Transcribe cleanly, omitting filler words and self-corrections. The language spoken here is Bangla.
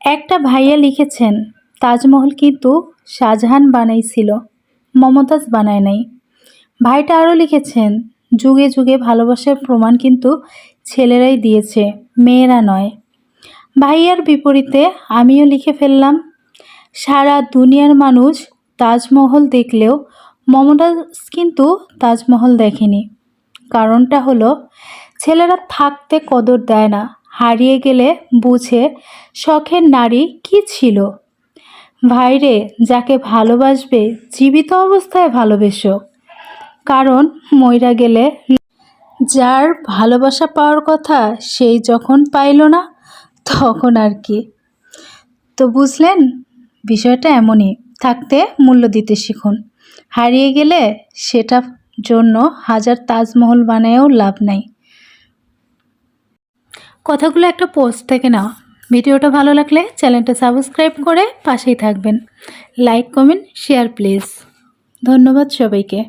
একটা ভাইয়া লিখেছেন, তাজমহল কিন্তু শাহজাহান বানাইছিল, মমতাজ বানায় নাই। ভাইটা আরও লিখেছেন, যুগে যুগে ভালোবাসার প্রমাণ কিন্তু ছেলেরাই দিয়েছে, মেয়েরা নয়। ভাইয়ার বিপরীতে আমিও লিখে ফেললাম, সারা দুনিয়ার মানুষ তাজমহল দেখলেও মমতাজ কিন্তু তাজমহল দেখেনি। কারণটা হলো, ছেলেরা থাকতে কদর দেয় না, হারিয়ে গেলে বুঝে শখের নারী কি ছিল। ভাইরে, যাকে ভালোবাসবে জীবিত অবস্থায় ভালোবেসো, কারণ মইরা গেলে যার ভালোবাসা পাওয়ার কথা সেই যখন পাইল না তখন আর কি। তো বুঝলেন, বিষয়টা এমনই, থাকতে মূল্য দিতে শিখুন, হারিয়ে গেলে সেটা জন্য হাজার তাজমহল বানায়ও লাভ নাই। কথাগুলো একটা পোস্ট থেকে নেওয়া। ভিডিওটা ভালো লাগলে চ্যানেলটা সাবস্ক্রাইব করে পাশেই থাকবেন। Like, comment, share please. ধন্যবাদ সবাইকে।